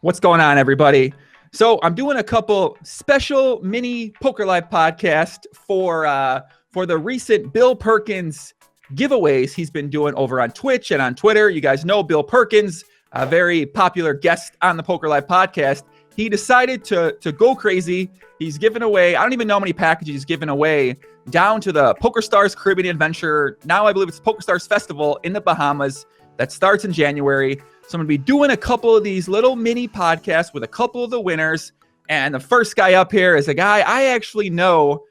What's going on, everybody? So I'm doing a couple special mini Poker Live podcast for the recent Bill Perkins giveaways he's been doing over on Twitch and on Twitter. You guys know Bill Perkins, a very popular guest on the Poker Live podcast. He decided to go crazy. He's giving away, I don't even know how many packages he's given away, down to the Pokerstars Caribbean Adventure. Now I believe it's Pokerstars Festival in the Bahamas that starts in January. So I'm going to be doing a couple of these little mini podcasts with a couple of the winners. And the first guy up here is a guy I actually know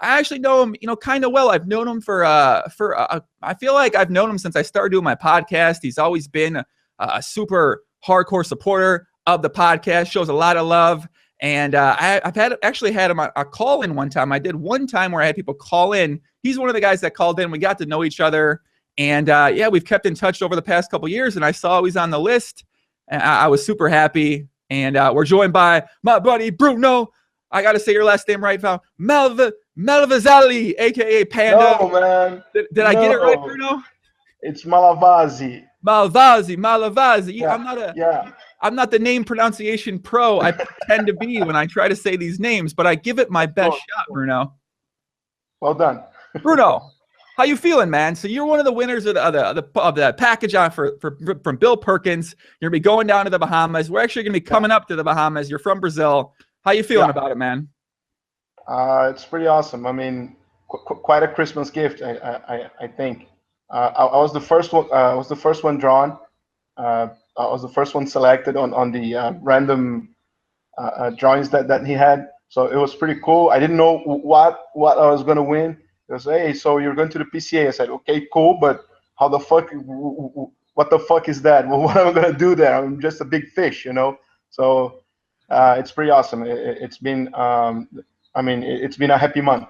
him, kind of well. I've known him I feel like I've known him since I started doing my podcast. He's always been a super hardcore supporter of the podcast, shows a lot of love. And I've actually had him a call in one time. I did one time where I had people call in. He's one of the guys that called in. We got to know each other. And we've kept in touch over the past couple of years. And I saw he's on the list. And I was super happy. And we're joined by my buddy Bruno. I got to say your last name right now. Malavazali, a.k.a. Panda. No, man. Did I get it right, Bruno? It's Malavasi. Malavasi. Yeah. I'm not the name pronunciation pro I pretend to be when I try to say these names, but I give it my best shot, Bruno. Well done. Bruno, how you feeling, man? So you're one of the winners of the package from Bill Perkins. You're going to be going down to the Bahamas. We're actually going to be coming up to the Bahamas. You're from Brazil. How you feeling about it, man? It's pretty awesome. I mean, quite a Christmas gift, I think. I was the first one. I was the first one drawn. I was the first one selected on the random drawings that he had. So it was pretty cool. I didn't know what I was going to win. It was, hey, so you're going to the PCA. I said, okay, cool, but what the fuck is that? Well, what am I going to do there? I'm just a big fish, So it's pretty awesome. It's been, it's been a happy month.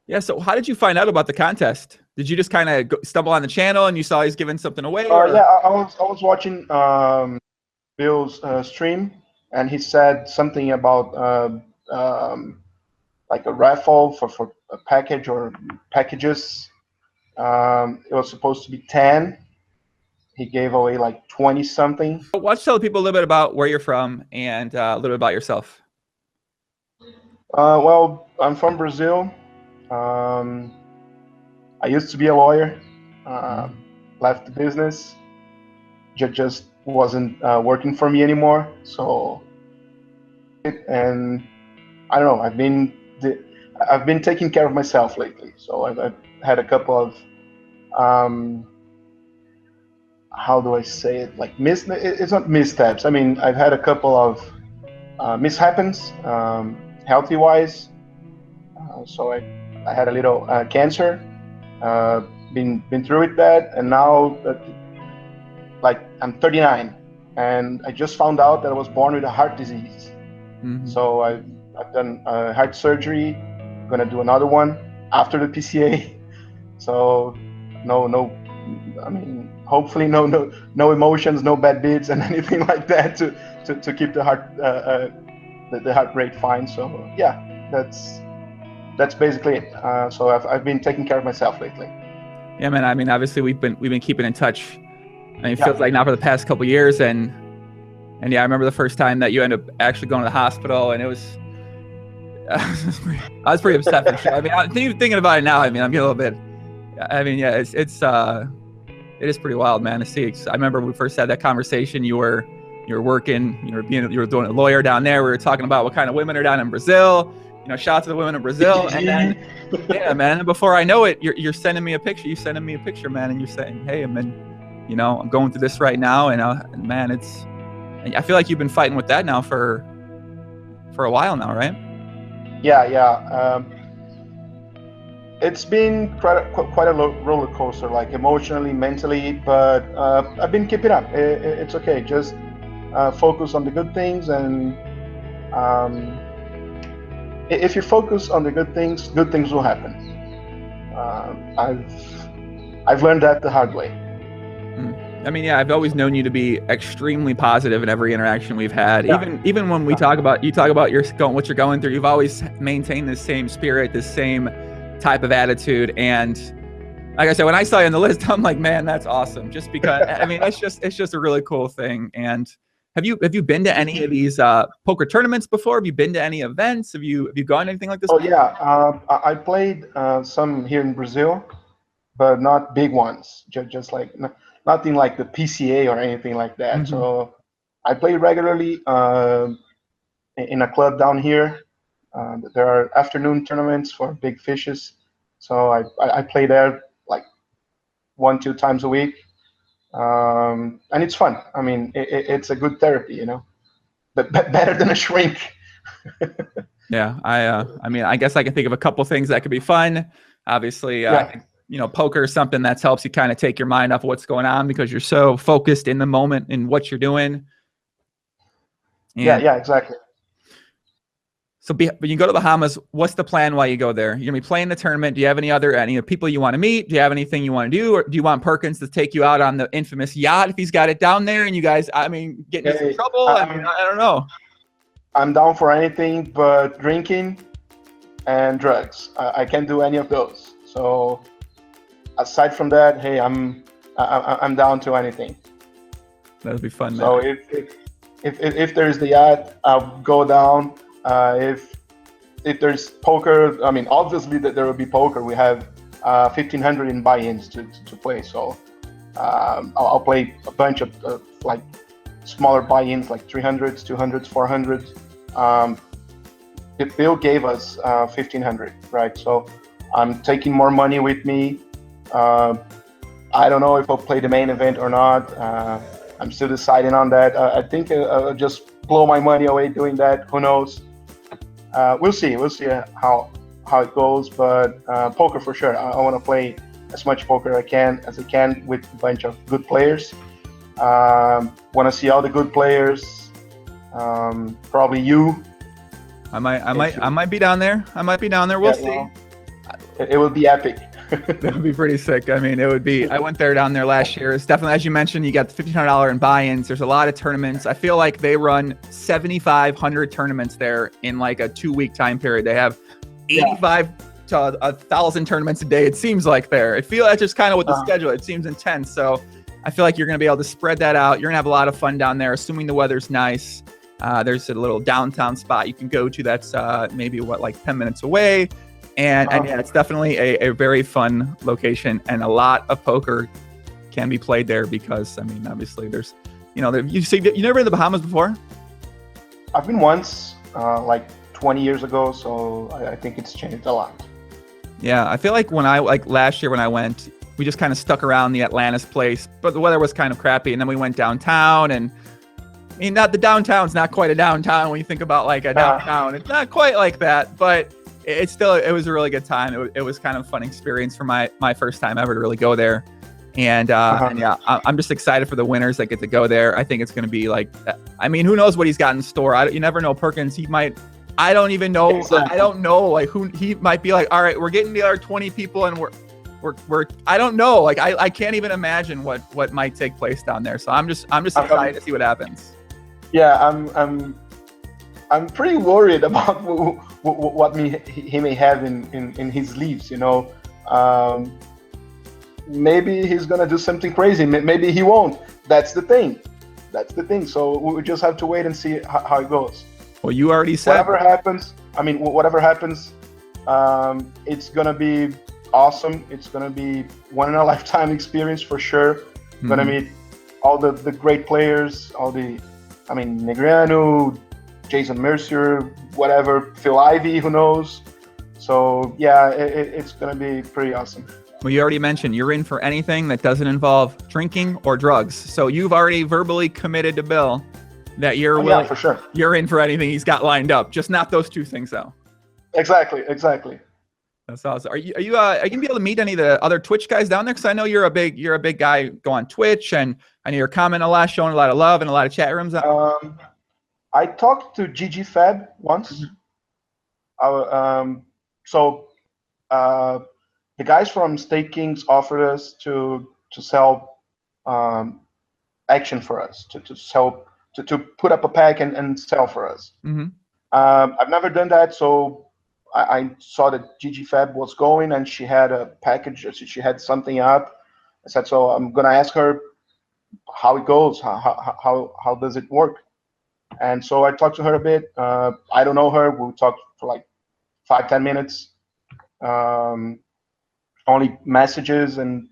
Yeah. So how did you find out about the contest? Did you just kind of stumble on the channel and you saw he's giving something away? Yeah, I was watching Bill's stream, and he said something about like a raffle for a package or packages. It was supposed to be 10. He gave away like 20 something. Why don't you tell people a little bit about where you're from and a little bit about yourself? Well, I'm from Brazil. I used to be a lawyer, left the business, just wasn't working for me anymore. So, and I don't know, I've been taking care of myself lately. So I've had a couple of, how do I say it? Like it's not missteps. I mean, I've had a couple of mishaps, healthy-wise. So I had a little cancer. Been through it bad, and now I'm 39, and I just found out that I was born with a heart disease. Mm-hmm. So I've done heart surgery. Gonna do another one after the PCA. So no. I mean, hopefully no emotions, no bad beats, and anything like that to keep the heart rate fine. So yeah, that's basically it. So I've been taking care of myself lately. Yeah, man. I mean, obviously we've been keeping in touch. I mean, it feels like now for the past couple of years, and yeah, I remember the first time that you ended up actually going to the hospital, and it was I was pretty upset for sure. I mean, thinking about it now, I mean, I'm getting a little bit. I mean, yeah, it is pretty wild, man, to see. I remember when we first had that conversation. You were working, you were doing a lawyer down there. We were talking about what kind of women are down in Brazil. Shout out to the women in Brazil. And then, yeah, man. And before I know it, you're sending me a picture. You're sending me a picture, man. And you're saying, hey, I'm going through this right now. And man, I feel like you've been fighting with that now for a while now, right? Yeah. It's been quite a roller coaster, like emotionally, mentally, but I've been keeping up. It's okay. Just focus on the good things, and if you focus on the good things will happen. I've learned that the hard way. I mean, yeah, I've always known you to be extremely positive in every interaction we've had. Yeah. Even when you talk about what you're going through, you've always maintained the same spirit, the same type of attitude. And like I said, when I saw you on the list, I'm like, man, that's awesome. Just because, I mean, it's just a really cool thing. And Have you been to any of these poker tournaments before? Have you been to any events? Have you gone to anything like this? Oh yeah, I played some here in Brazil, but not big ones. Just like nothing like the PCA or anything like that. Mhm. So I play regularly in a club down here. There are afternoon tournaments for big fishes, so I play there like 1-2 times a week, and it's fun. I mean, it's a good therapy, you know, but better than a shrink. Yeah, I mean, I guess I can think of a couple things that could be fun. Obviously, I think, you know, poker is something that helps you kind of take your mind off what's going on because you're so focused in the moment in what you're doing. And yeah, exactly. so when you go to the Bahamas, what's the plan while you go there? You're gonna be playing the tournament. Do you have any people you want to meet? Do you have anything you want to do? Or do you want Perkins to take you out on the infamous yacht if he's got it down there and you guys, I mean, get into some trouble? I mean, I don't know. I'm down for anything but drinking and drugs. I can't do any of those. So aside from that, hey, I'm down to anything. That would be fun. So man. If there's the yacht, I'll go down. If there's poker, I mean, obviously that there will be poker. We have 1,500 in buy-ins to play. So I'll play a bunch of like smaller buy-ins, like 300s, 200s, 400s. Bill gave us 1,500, right? So I'm taking more money with me. I don't know if I'll play the main event or not. I'm still deciding on that. I think I'll just blow my money away doing that. Who knows? We'll see. We'll see how it goes. But poker for sure. I want to play as much poker as I can with a bunch of good players. Want to see all the good players. Probably you. I might be down there. We'll see. Well, it will be epic. It would be pretty sick. I mean, it would be. I went there down there last year. It's definitely, as you mentioned, you got the $1,500 in buy-ins. There's a lot of tournaments. I feel like they run 7,500 tournaments there in like a 2-week time period. They have 85 to 1,000 tournaments a day. It seems like there. I feel that's just kind of with the schedule. It seems intense. So I feel like you're going to be able to spread that out. You're going to have a lot of fun down there, assuming the weather's nice. There's a little downtown spot you can go to that's maybe like 10 minutes away. And yeah, it's definitely a very fun location, and a lot of poker can be played there because, I mean, obviously there's, you know, you never been to the Bahamas before? I've been once, like 20 years ago, so I think it's changed a lot. Yeah, I feel like last year when I went, we just kind of stuck around the Atlantis place, but the weather was kind of crappy, and then we went downtown, and I mean, the downtown's not quite a downtown when you think about like a downtown. It's not quite like that, but it was a really good time. It was kind of a fun experience for my first time ever to really go there. And yeah, I'm just excited for the winners that get to go there. I think it's going to be like, I mean, who knows what he's got in store? You never know. Perkins, I don't even know. Exactly. I don't know like who he might be like, all right, we're getting the other 20 people and we're I don't know. Like, I can't even imagine what might take place down there. So I'm just excited to see what happens. Yeah, I'm pretty worried about what he may have in his sleeves, you know. Maybe he's gonna do something crazy. Maybe he won't. That's the thing. So we just have to wait and see how it goes. Well, you already said whatever happens. It's gonna be awesome. It's gonna be one in a lifetime experience for sure. Mm-hmm. Gonna meet all the great players, Negreanu, Jason Mercier, whatever, Phil Ivey, who knows. So yeah, it's gonna be pretty awesome. Well, you already mentioned you're in for anything that doesn't involve drinking or drugs. So you've already verbally committed to Bill that you're for sure. You're in for anything he's got lined up, just not those two things though. Exactly. That's awesome. Are you gonna be able to meet any of the other Twitch guys down there? Because I know you're a big guy. Go on Twitch, and I know you're commenting a lot, showing a lot of love and a lot of chat rooms. I talked to Gigi Fab once. The guys from Stake Kings offered us to sell action for us, to put up a pack and sell for us. Mm-hmm. I've never done that, so I saw that Gigi Fab was going and she had a package, she had something up. I said, so I'm gonna ask her how it goes, how does it work? And so I talked to her a bit. I don't know her. We talked for like 5-10 minutes. Only messages and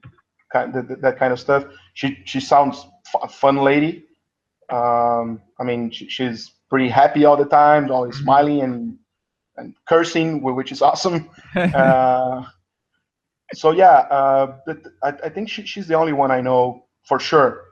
that kind of stuff. She sounds a fun lady. I mean, she's pretty happy all the time, always smiling and cursing, which is awesome. So yeah, I think she's the only one I know for sure.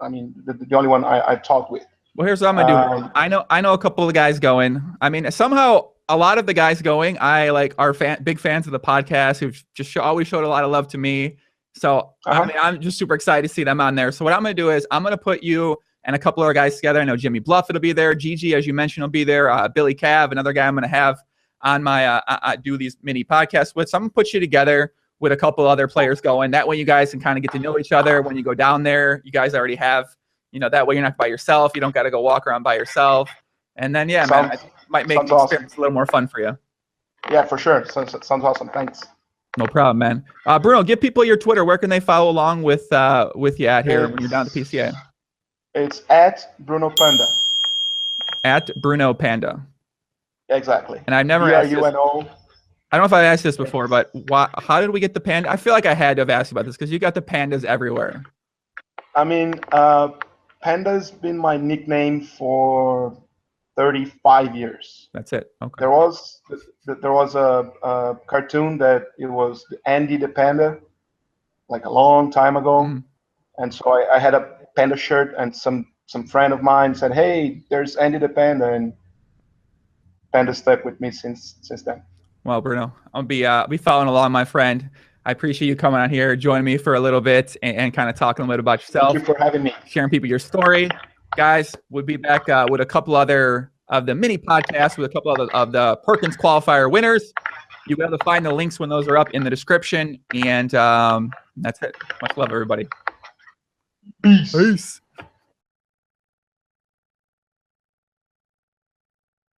I mean, the only one I've talked with. Well, here's what I'm gonna do. I know a couple of guys going. I mean, somehow a lot of the guys going, I like are big fans of the podcast who've just always showed a lot of love to me. So I mean, I'm just super excited to see them on there. So what I'm gonna do is I'm gonna put you and a couple other guys together. I know Jimmy Bluffett will be there. Gigi, as you mentioned, will be there. Billy Cav, another guy I'm gonna have on my do these mini podcasts with. So I'm gonna put you together with a couple other players going. That way you guys can kind of get to know each other. When you go down there, you guys already have, that way you're not by yourself. You don't got to go walk around by yourself. And then, yeah, man, it might make the experience a little more fun for you. Yeah, for sure. Sounds awesome. Thanks. No problem, man. Bruno, give people your Twitter. Where can they follow along with you at here when you're down at the PCA? It's at Bruno Panda. At Bruno Panda. Exactly. And I've never asked this. I don't know if I asked this before, but how did we get the panda? I feel like I had to have asked about this because you got the pandas everywhere. I mean, Panda's been my nickname for 35 years. That's it. Okay. There was a cartoon that it was Andy the Panda, like a long time ago, and so I had a panda shirt, and some friend of mine said, "Hey, there's Andy the Panda," and Panda stuck with me since then. Well, Bruno, I'll be following along, my friend. I appreciate you coming on here, joining me for a little bit, and kind of talking a little bit about yourself. Thank you for having me. Sharing people your story. Guys, we'll be back with a couple other of the mini podcasts with a couple of the Perkins qualifier winners. You'll be able to find the links when those are up in the description. And that's it. Much love, everybody. Peace. Peace.